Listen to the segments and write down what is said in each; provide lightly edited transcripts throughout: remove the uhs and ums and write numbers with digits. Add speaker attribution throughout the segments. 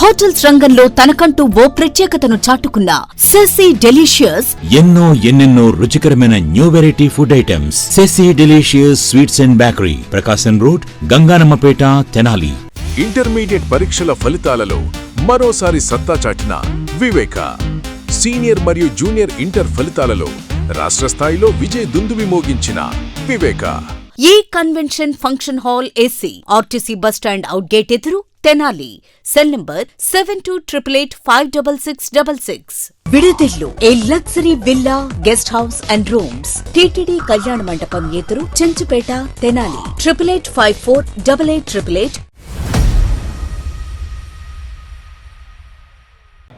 Speaker 1: Hotels రంగంలో తనకంటూ ఓ ప్రత్యేకతను చాటుకున్న సెసి డెలిషియస్
Speaker 2: ఎన్నెన్నో రుచికరమైన new variety food items. Sesi delicious sweets and bakery, Prakasam road, Ganganammapeta, Tenali.
Speaker 3: Intermediate పరీక్షల ఫలితాలలో మరోసారి సత్తా చాటిన వివేక. సీనియర్ మరియు జూనియర్ ఇంటర్ ఫలితాలలో రాష్ట్ర స్థాయిలో విజయ దుందుబి మోగించిన వివేక.
Speaker 1: ఈ convention function hall AC, RTC bus stand out gate ఎదురు, తెనాలి. Cell number 7288856666. విడుదెల్లు A luxury villa, guest house and rooms. TTD కళ్యాణ మండపం ఎదురు, చెంచుపేట, తెనాలి. 8854888888.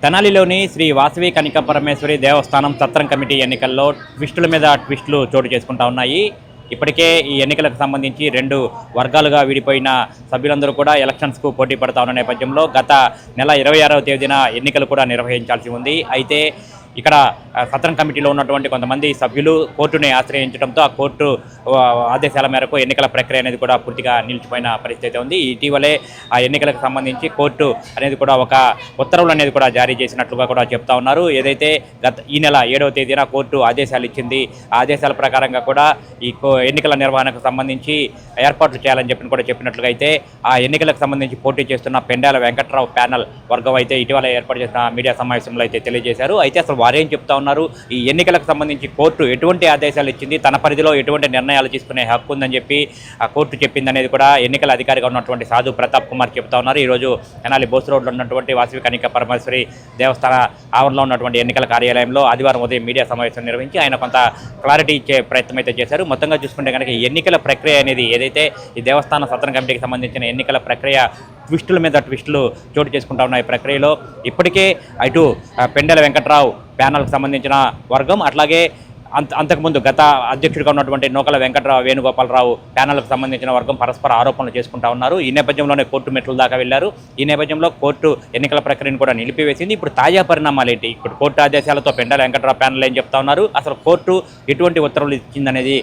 Speaker 4: తెనాలిలోని శ్రీ వాసవి కనికా పరమేశ్వరి దేవస్థానం సత్రం కమిటీ ఎన్నికల్లో ట్విస్టుల మీద ట్విస్టులు చోటు చేసుకుంటా ఉన్నాయి. ఇప్పటికే ఈ ఎన్నికలకు సంబంధించి 2 వర్గాలుగా విడిపోయిన సభ్యులందరూ కూడా ఎలక్షన్స్కు పోటీ పడతా ఉన్న నేపథ్యంలో గత నెల 26వ తేదీన ఎన్నికలు కూడా నిర్వహించాల్సి ఉంది. అయితే ఇక్కడ సత్రం కమిటీలో ఉన్నటువంటి కొంతమంది సభ్యులు కోర్టుని ఆశ్రయించడంతో ఆ కోర్టు ఆదేశాల మేరకు ఎన్నికల ప్రక్రియ అనేది కూడా పూర్తిగా నిలిచిపోయిన పరిస్థితి ఉంది. ఇటీవలే ఆ ఎన్నికలకు సంబంధించి కోర్టు అనేది కూడా ఒక ఉత్తర్వులు అనేది కూడా జారీ చేసినట్లుగా కూడా చెప్తా ఉన్నారు. ఏదైతే ఈ నెల 7వ తేదీన కోర్టు ఆదేశాలు ఇచ్చింది, ఆ ఆదేశాల ప్రకారంగా కూడా ఈ ఎన్నికల నిర్వహణకు సంబంధించి ఏర్పాట్లు చేయాలని కూడా చెప్పినట్లుగా అయితే ఆ ఎన్నికలకు సంబంధించి పోటీ చేస్తున్న పెండాల వెంకట్రావు ప్యానల్ వర్గం అయితే ఇటీవల ఏర్పాటు చేసిన మీడియా సమావేశంలో అయితే తెలియజేశారు. అయితే అసలు వారేం చెప్తా ఉన్నారు, ఈ ఎన్నికలకు సంబంధించి కోర్టు ఎటువంటి ఆదేశాలు ఇచ్చింది, తన పరిధిలో ఎటువంటి నిర్ణయాలు తీసుకునే హక్కు ఉందని చెప్పి ఆ కోర్టు చెప్పిందనేది కూడా ఎన్నికల అధికారిగా ఉన్నటువంటి సాధు ప్రతాప్ కుమార్ చెప్తా ఉన్నారు. ఈరోజు తెనాలి బోస్ రోడ్లో ఉన్నటువంటి వాసవి కనికా పరమేశ్వరి దేవస్థాన ఆవరణలో ఉన్నటువంటి ఎన్నికల కార్యాలయంలో ఆదివారం ఉదయం మీడియా సమావేశం నిర్వహించి ఆయన కొంత క్లారిటీ ఇచ్చే ప్రయత్నం అయితే చేశారు. మొత్తంగా చూసుకుంటే కనుక ఈ ఎన్నికల ప్రక్రియ అనేది ఏదైతే ఈ దేవస్థాన సత్రం కమిటీకి సంబంధించిన ఎన్నికల ప్రక్రియ ట్విస్టుల మీద ట్విస్టులు చోటు చేసుకుంటా ఉన్న ఈ ప్రక్రియలో ఇప్పటికే అటు పెండెల వెంకట్రావు ప్యానల్కి సంబంధించిన వర్గం, అట్లాగే అంతకుముందు గత అధ్యక్షుడిగా ఉన్నటువంటి నూకల వెంకట్రావు వేణుగోపాలరావు ప్యానల్కు సంబంధించిన వర్గం పరస్పర ఆరోపణలు చేసుకుంటా ఉన్నారు. ఈ నేపథ్యంలోనే కోర్టు మెట్ల దాకా వెళ్లారు. ఈ నేపథ్యంలో కోర్టు ఎన్నికల ప్రక్రియను కూడా నిలిపివేసింది. ఇప్పుడు తాజా పరిణామాలు ఏంటి, ఇప్పుడు కోర్టు ఆదేశాలతో పెండెల వెంకట్రావు ప్యానల్ ఏం చెప్తా ఉన్నారు, అసలు కోర్టు ఎటువంటి ఉత్తర్వులు ఇచ్చిందనేది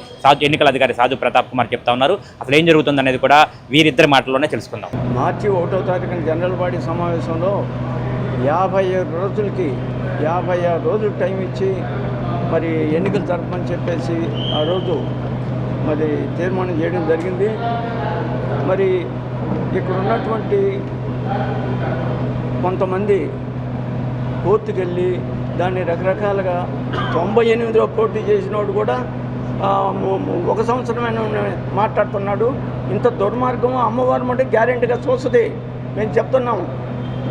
Speaker 4: ఎన్నికల అధికారి సాధు ప్రతాప్ కుమార్ చెప్తా ఉన్నారు. అసలు ఏం జరుగుతుందనేది కూడా వీరిద్దరి మాటల్లోనే తెలుసుకుందాం.
Speaker 5: మార్చి 1వ తారీఖున జనరల్ బాడీ సమావేశంలో 56 రోజులు టైం ఇచ్చి మరి ఎన్నికలు జరపమని చెప్పేసి ఆ రోజు మరి తీర్మానం చేయడం జరిగింది. మరి ఇక్కడ ఉన్నటువంటి కొంతమంది కోర్టుకు వెళ్ళి దాన్ని రకరకాలుగా 98లో పోటీ చేసినోడు కూడా 1 సంవత్సరమైన మాట్లాడుతున్నాడు. ఇంత దుర్మార్గం అమ్మవారు అంటే గ్యారెంటీగా చూస్తుంది. మేము చెప్తున్నాము,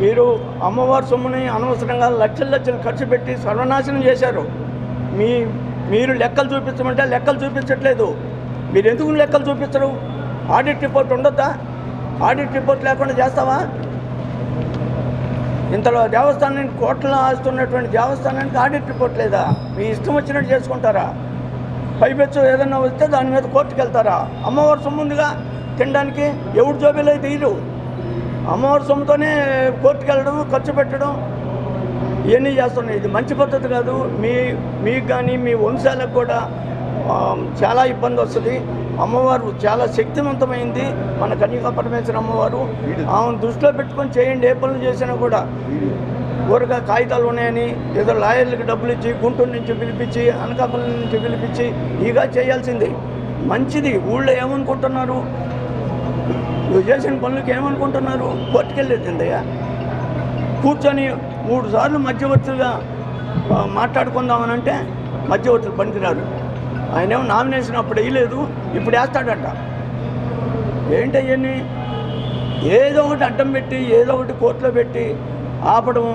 Speaker 5: మీరు అమ్మవారి సొమ్ముని అనవసరంగా లక్షలు ఖర్చు పెట్టి సర్వనాశనం చేశారు. మీరు లెక్కలు చూపించమంటే లెక్కలు చూపించట్లేదు. మీరు ఎందుకు లెక్కలు చూపించరు? ఆడిట్ రిపోర్ట్ ఉండొద్దా? ఆడిట్ రిపోర్ట్ లేకుండా చేస్తావా? ఇంతలో దేవస్థానానికి కోట్ల ఆస్తున్నటువంటి దేవస్థానానికి ఆడిట్ రిపోర్ట్ లేదా? మీ ఇష్టం వచ్చినట్టు చేసుకుంటారా? పైపెచ్చు ఏదన్నా వస్తే దాని మీద కోర్టుకు వెళ్తారా? అమ్మవారి సొమ్ము ఉందిగా తినడానికి, ఎవరు జోబీలో తీరు. అమ్మవారి సొమ్ముతోనే కోర్టుకు వెళ్ళడం, ఖర్చు పెట్టడం ఇవన్నీ చేస్తున్నాయి. ఇది మంచి పద్ధతి కాదు. మీకు కానీ మీ వంశాలకు కూడా చాలా ఇబ్బంది వస్తుంది. అమ్మవారు చాలా శక్తివంతమైంది మన కన్యకా పరమేశ్వరి అమ్మవారు. ఆమెను దృష్టిలో పెట్టుకొని చేయండి. ఏ పనులు చేసినా కూడా ఊరగా కాగితాలు ఉన్నాయని ఏదో లాయర్లకు డబ్బులు ఇచ్చి గుంటూరు నుంచి పిలిపించి అనకాపల్లి నుంచి పిలిపించి ఇగా చేయాల్సింది మంచిది. ఊళ్ళో ఏమనుకుంటున్నారు, నువ్వు చేసిన పనులకి ఏమనుకుంటున్నారు? కోర్టుకెళ్ళేదిందయ్యా. కూర్చొని 3 సార్లు మధ్యవర్తులుగా మాట్లాడుకుందామనంటే మధ్యవర్తులు పనికిరారు. ఆయనేమో నామినేషన్ అప్పుడు వేయలేదు, ఇప్పుడు వేస్తాడట. ఏంటయ్యని ఏదో ఒకటి అడ్డం పెట్టి ఏదో ఒకటి కోర్టులో పెట్టి ఆపడం.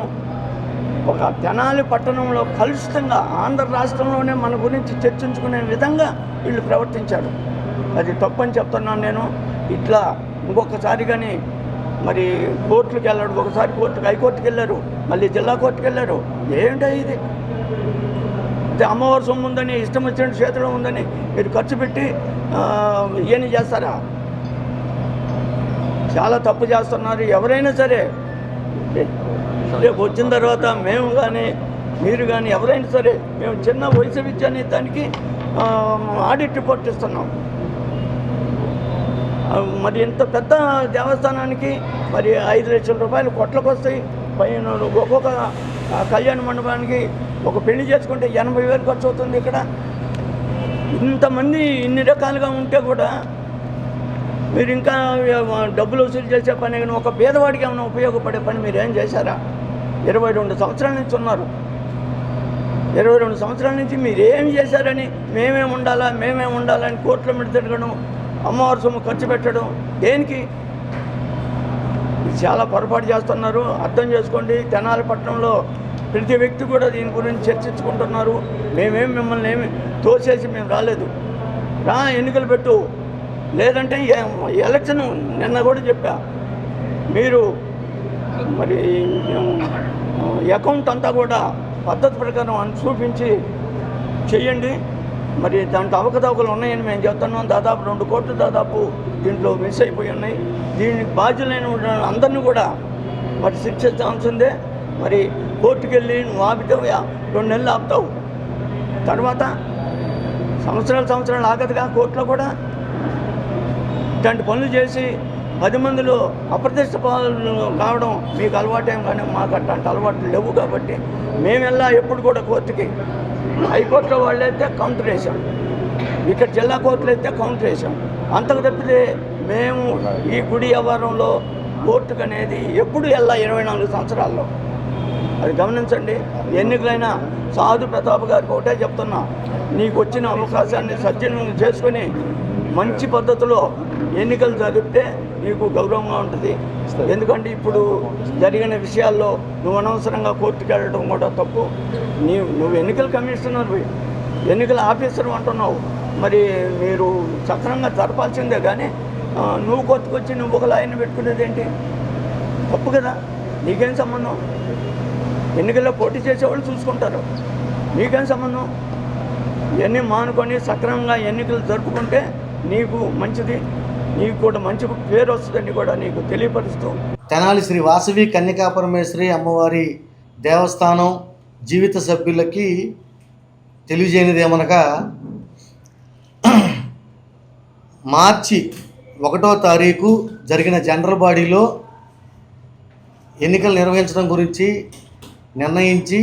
Speaker 5: ఒక తెనాలి పట్టణంలో కలుషితంగా ఆంధ్ర రాష్ట్రంలోనే మన గురించి చర్చించుకునే విధంగా వీళ్ళు ప్రవర్తించారు. అది తప్పని చెప్తున్నాను నేను. ఇట్లా ఇంకొకసారి కానీ మరి కోర్టులకు వెళ్ళాడు, ఒకసారి హైకోర్టుకు వెళ్ళారు, మళ్ళీ జిల్లా కోర్టుకు వెళ్ళారు. ఏంటో ఇది? అమ్మవారి సొమ్ము ఉందని, ఇష్టం వచ్చిన చేతిలో ఉందని మీరు ఖర్చు పెట్టి ఇవన్నీ చేస్తారా? చాలా తప్పు చేస్తున్నారు. ఎవరైనా సరే రేపు వచ్చిన తర్వాత మేము కానీ మీరు కానీ ఎవరైనా సరే మేము చిన్న వయసు విద్య అనే దానికి ఆడిట్ రిపోర్ట్ ఇస్తున్నాం. మరి ఇంత పెద్ద దేవస్థానానికి మరి 5 లక్షల రూపాయలు కొట్లకు వస్తాయి. పైన ఒక్కొక్క కళ్యాణ మండపానికి ఒక పెళ్లి చేసుకుంటే 80,000 ఖర్చు అవుతుంది. ఇక్కడ ఇంతమంది ఇన్ని రకాలుగా ఉంటే కూడా మీరు ఇంకా డబ్బులు వసూలు చేసే పని కానీ ఒక పేదవాడికి ఏమైనా ఉపయోగపడే పని మీరు ఏం చేశారా? 22 సంవత్సరాల నుంచి ఉన్నారు. 22 సంవత్సరాల నుంచి మీరు ఏం చేశారని మేమే ఉండాలని కోర్టులో మీద తిరగడం, అమ్మవారి సొమ్ము ఖర్చు పెట్టడం దేనికి? చాలా పొరపాటు చేస్తున్నారు. అర్థం చేసుకోండి. తెనాలి పట్టణంలో ప్రతి వ్యక్తి కూడా దీని గురించి చర్చించుకుంటున్నారు. మిమ్మల్ని ఏమి తోసేసి మేము రాలేదు. ఎన్నికలు పెట్టు, లేదంటే ఎలక్షన్ నిన్న కూడా చెప్పా, మీరు మరి అకౌంట్ అంతా కూడా పద్ధతి ప్రకారం చూపించి చెయ్యండి. మరి దాంట్లో అవకతవకలు ఉన్నాయని మేము చెప్తున్నాం. దాదాపు 2 కోట్లు దాదాపు దీంట్లో మిస్ అయిపోయి ఉన్నాయి. దీనికి బాధ్యులైన అందరినీ కూడా మరి శిక్షించాల్సిందే. మరి కోర్టుకు వెళ్ళి నువ్వు ఆపితే 2 నెలలు ఆపుతావు, తర్వాత సంవత్సరాలు ఆగదుగా. కోర్టులో కూడా ఇట్లాంటి పనులు చేసి 10 మందిలో అప్రతిష్ట పాలు కావడం మీకు అలవాటేం, కానీ మాకు అట్లాంటి అలవాట్లు లేవు. కాబట్టి మేమెల్లా ఎప్పుడు కూడా కోర్టుకి, హైకోర్టులో వాళ్ళు అయితే కౌంటర్ వేసాం, ఇక్కడ జిల్లా కోర్టులో అయితే కౌంటర్ వేసాం. అంతకు తప్పితే మేము ఈ గుడి వ్యవహారంలో కోర్టుకు అనేది ఎప్పుడు వెళ్ళా 24 సంవత్సరాల్లో. అది గమనించండి. ఎన్నికలైనా సాధు ప్రతాప్ గారికి ఒకటే చెప్తున్నా, నీకు వచ్చిన అవకాశాన్ని సద్వినియోగం చేసుకొని మంచి పద్ధతిలో ఎన్నికలు జరిపితే నీకు గౌరవంగా ఉంటుంది. ఎందుకంటే ఇప్పుడు జరిగిన విషయాల్లో నువ్వు అనవసరంగా కోర్టుకు వెళ్ళడం కూడా తప్పు. నువ్వు ఎన్నికల కమిషనర్, ఎన్నికల ఆఫీసర్ అంటున్నావు, మరి మీరు సక్రమంగా జరపాల్సిందే. కానీ నువ్వు కోర్టుకు వచ్చి నువ్వు ఒక లాయర్ని పెట్టుకునేది ఏంటి? తప్పు కదా. నీకేం సంబంధం? ఎన్నికల్లో పోటీ చేసేవాళ్ళు చూసుకుంటారు, నీకేం సంబంధం? ఇవన్నీ మానుకొని సక్రమంగా ఎన్నికలు జరుపుకుంటే నీకు మంచిది, నీకు కూడా మంచి పేరు వస్తుందని కూడా నీకు తెలియపరుస్తూ,
Speaker 6: తెనాలి శ్రీ వాసవి కన్యకాపరమేశ్వరి అమ్మవారి దేవస్థానం జీవిత సభ్యులకి తెలియజేయనిదేమనగా, మార్చి 1వ తారీఖు జరిగిన జనరల్ బాడీలో ఎన్నికలు నిర్వహించడం గురించి నిర్ణయించి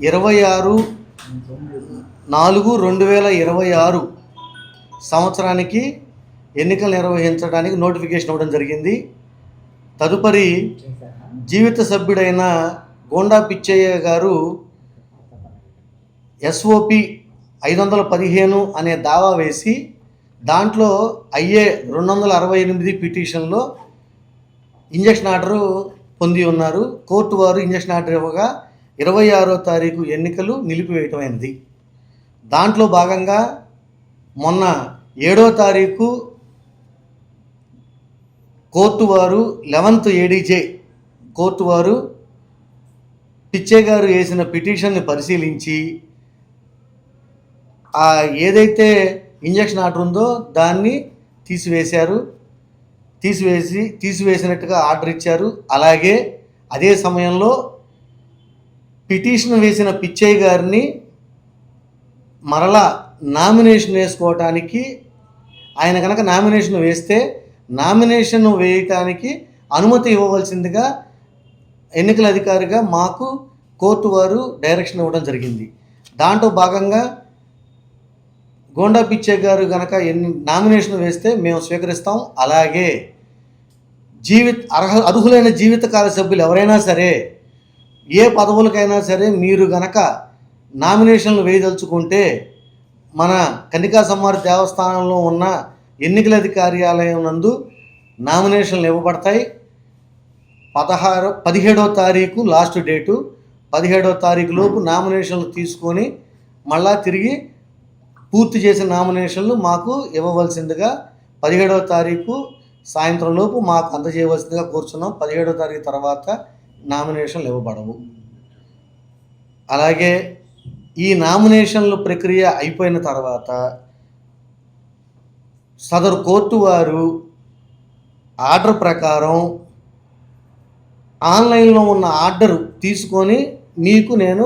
Speaker 6: 26/4/2026 సంవత్సరానికి ఎన్నికలు నిర్వహించడానికి నోటిఫికేషన్ ఇవ్వడం జరిగింది. తదుపరి జీవిత సభ్యుడైన గోండా పిచ్చయ్య గారు SOP 515 అనే దావా వేసి దాంట్లో అయ్యే 268 పిటిషన్లో ఇంజక్షన్ ఆర్డరు పొంది ఉన్నారు. కోర్టు వారు ఇంజక్షన్ ఆర్డర్ ఇవ్వగా 26వ తారీఖు ఎన్నికలు నిలిపివేయటమైనది. దాంట్లో భాగంగా మొన్న 7వ తారీఖు కోర్టు వారు 11th ADJ కోర్టు వారు పిచ్చే గారు వేసిన పిటిషన్ని పరిశీలించి ఏదైతే ఇంజక్షన్ ఆర్డర్ ఉందో దాన్ని తీసివేసినట్టుగా ఆర్డర్ ఇచ్చారు. అలాగే అదే సమయంలో పిటిషన్ వేసిన పిచ్చయ్య గారిని మరలా నామినేషన్ వేసుకోవటానికి, ఆయన కనుక నామినేషన్ వేస్తే నామినేషన్ వేయటానికి అనుమతి ఇవ్వవలసిందిగా ఎన్నికల అధికారిగా మాకు కోర్టు వారు డైరెక్షన్ ఇవ్వడం జరిగింది. దాంట్లో భాగంగా గోండా పిచ్చయ్య గారు కనుక నామినేషన్ వేస్తే మేము స్వీకరిస్తాం. అలాగే అర్హులైన జీవితకాల సభ్యులు ఎవరైనా సరే, ఏ పదవులకైనా సరే మీరు గనక నామినేషన్లు వేయదలుచుకుంటే మన కన్నికా సమ్మవారి దేవస్థానంలో ఉన్న ఎన్నికల కార్యాలయం నందు నామినేషన్లు ఇవ్వబడతాయి. 17వ తారీఖు లాస్ట్ డేటు. 17వ తారీఖు లోపు నామినేషన్లు తీసుకొని మళ్ళా తిరిగి పూర్తి చేసిన నామినేషన్లు మాకు ఇవ్వవలసిందిగా 17వ తారీఖు సాయంత్రం లోపు మాకు అందజేయవలసిందిగా కోరుచున్నాం. 17వ తారీఖు తర్వాత నామినేషన్లు ఇవ్వబడవు. అలాగే ఈ నామినేషన్ల ప్రక్రియ అయిపోయిన తర్వాత సదరు కోర్టు వారు ఆర్డర్ ప్రకారం ఆన్లైన్లో ఉన్న ఆర్డర్ తీసుకొని మీకు నేను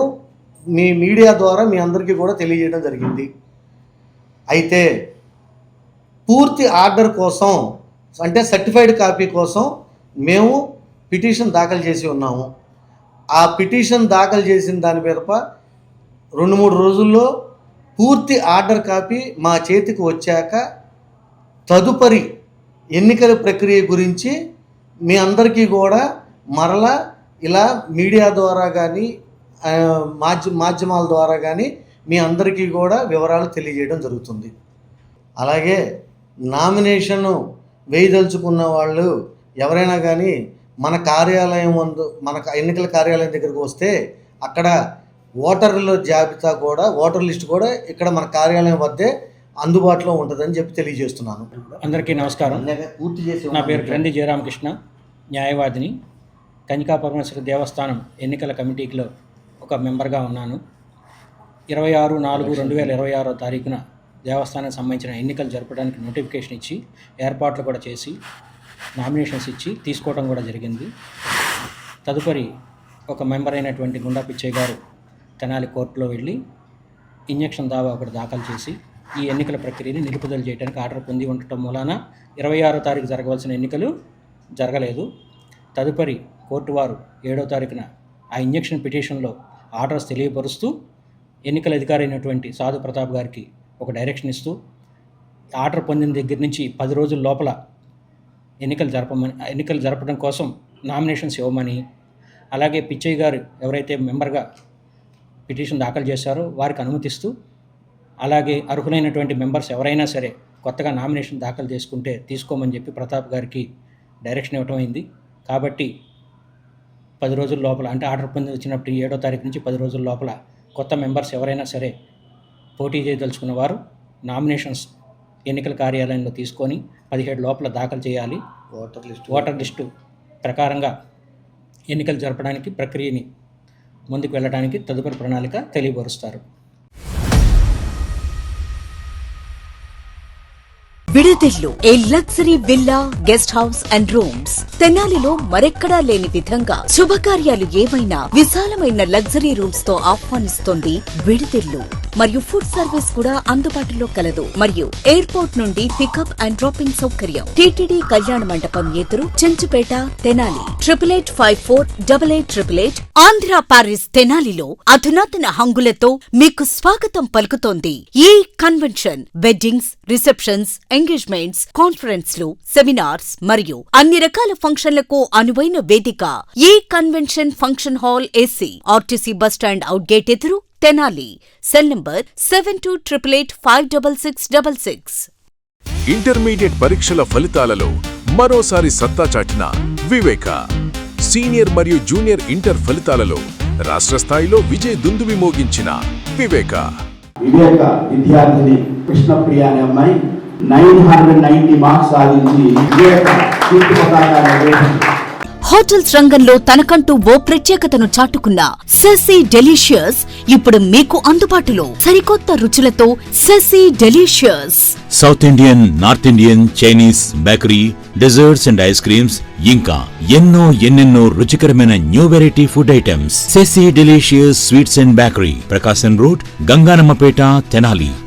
Speaker 6: మీ మీడియా ద్వారా మీ అందరికీ కూడా తెలియజేయడం జరిగింది. అయితే పూర్తి ఆర్డర్ కోసం అంటే సర్టిఫైడ్ కాపీ కోసం మేము పిటిషన్ దాఖలు చేసి ఉన్నాము. ఆ పిటిషన్ దాఖలు చేసిన దాని మీద 2-3 రోజుల్లో పూర్తి ఆర్డర్ కాపీ మా చేతికి వచ్చాక తదుపరి ఎన్నికల ప్రక్రియ గురించి మీ అందరికీ కూడా మరలా ఇలా మీడియా ద్వారా కానీ మాధ్యమాల ద్వారా కానీ మీ అందరికీ కూడా వివరాలు తెలియజేయడం జరుగుతుంది. అలాగే నామినేషన్ వేయదలుచుకున్న వాళ్ళు ఎవరైనా కానీ మన కార్యాలయం మన ఎన్నికల కార్యాలయం దగ్గరకు వస్తే అక్కడ ఓటర్ల జాబితా కూడా ఓటర్ లిస్ట్ కూడా ఇక్కడ మన కార్యాలయం వద్దే అందుబాటులో ఉంటుందని చెప్పి తెలియజేస్తున్నాను.
Speaker 7: అందరికీ నమస్కారం.
Speaker 6: పూర్తి చేసి
Speaker 7: నా పేరు గ్రంథి జయరామకృష్ణ, న్యాయవాదిని. కన్యకా పరమేశ్వరి దేవస్థానం ఎన్నికల కమిటీలో ఒక మెంబర్గా ఉన్నాను. 26/4/2026 తారీఖున దేవస్థానానికి సంబంధించిన ఎన్నికలు జరపడానికి నోటిఫికేషన్ ఇచ్చి ఏర్పాట్లు కూడా చేసి నామినేషన్స్ ఇచ్చి తీసుకోవడం కూడా జరిగింది. తదుపరి ఒక మెంబర్ అయినటువంటి గుండా పిచ్చయ్య గారు తెనాలి కోర్టులో వెళ్ళి ఇంజక్షన్ దావా ఒకటి దాఖలు చేసి ఈ ఎన్నికల ప్రక్రియని నిలుపుదల చేయడానికి ఆర్డర్ పొంది ఉండటం మూలాన 26వ తారీఖు జరగవలసిన ఎన్నికలు జరగలేదు. తదుపరి కోర్టు వారు 7వ తారీఖున ఆ ఇంజక్షన్ పిటిషన్లో ఆర్డర్స్ తెలియపరుస్తూ ఎన్నికల అధికారి అయినటువంటి సాధు ప్రతాప్ గారికి ఒక డైరెక్షన్ ఇస్తూ ఆర్డర్ పొందిన దగ్గర నుంచి 10 రోజుల లోపల ఎన్నికలు జరపడం కోసం నామినేషన్స్ ఇవ్వమని, అలాగే పిచ్చయ్య గారు ఎవరైతే మెంబర్గా పిటిషన్ దాఖలు చేశారో వారికి అనుమతిస్తూ, అలాగే అర్హులైనటువంటి మెంబర్స్ ఎవరైనా సరే కొత్తగా నామినేషన్ దాఖలు చేసుకుంటే తీసుకోమని చెప్పి ప్రతాప్ గారికి డైరెక్షన్ ఇవ్వటం అయింది. కాబట్టి 10 రోజుల లోపల, అంటే ఆర్డర్ పొంది వచ్చినప్పుడు 7వ తారీఖు నుంచి 10 రోజుల లోపల కొత్త మెంబర్స్ ఎవరైనా సరే పోటీ చేయదలుచుకున్న వారు నామినేషన్స్ ఎన్నికల కార్యాలయంలో తీసుకొని 17 లోపల దాఖలు చేయాలి. ఓటర్ లిస్టు ప్రకారంగా ఎన్నికలు జరపడానికి ప్రక్రియని ముందుకు వెళ్ళడానికి తదుపరి ప్రణాళిక తెలియపరుస్తారు.
Speaker 1: విడుదిల్లు A luxury villa guest house and rooms. తెనాలిలో మరెక్కడా లేని విధంగా శుభకార్యాలు ఏమైనా విశాలమైన లగ్జరీ రూమ్స్ తో ఆహ్వానిస్తోంది విడుదిల్లు. మరియు ఫుడ్ సర్వీస్ కూడా అందుబాటులో కలదు. మరియు ఎయిర్పోర్ట్ నుండి పికప్ అండ్ డ్రాపింగ్ సౌకర్యం. టీటీడీ కళ్యాణ మండపం ఎదురు, చెంచుపేట, తెనాలి. 8854888888. ఆంధ్ర పారిస్ తెనాలిలో అధునాతన హంగులతో మీకు స్వాగతం పలుకుతోంది ఈ కన్వెన్షన్. వెడ్డింగ్స్, రిసెప్షన్స్, ఎంగేజ్మెంట్స్, కాన్ఫరెన్స్లు, సెమినార్స్ మరియు అన్ని రకాల ఫంక్షన్లకు అనువైన వేదిక. ఈ convention function hall AC, RTC bus stand out gate ఎదురు, తెనాలి. Cell number 7288566666.
Speaker 3: ఇంటర్మీడియట్ పరీక్షల ఫలితాలలో మరోసారి సత్తా చాటిన వివేక. సీనియర్ మరియు జూనియర్ ఇంటర్ ఫలితాలలో రాష్ట్ర స్థాయిలో విజయ దుందుబి మోగించిన వివేక
Speaker 8: విద్యార్థిని కృష్ణప్రియ అనే అమ్మాయి 990 మార్క్స్ సాధించి వివేక కీర్తి పతాకాన్ని
Speaker 1: హోటల్స్ రంగంలో తనకంటూ ఓ ప్రత్యేకతను చాటుకున్న సెసీ డెలీషియస్ ఇప్పుడు మీకు అందుబాటులో. సరికొత్త రుచులతో Sesi delicious.
Speaker 2: South Indian, north Indian, Chinese, bakery, desserts and ice creams, ఇంకా ఎన్నెన్నో రుచికరమైన new variety food items. Sesi delicious sweets and bakery, Prakasam road, Ganganammapeta, Tenali.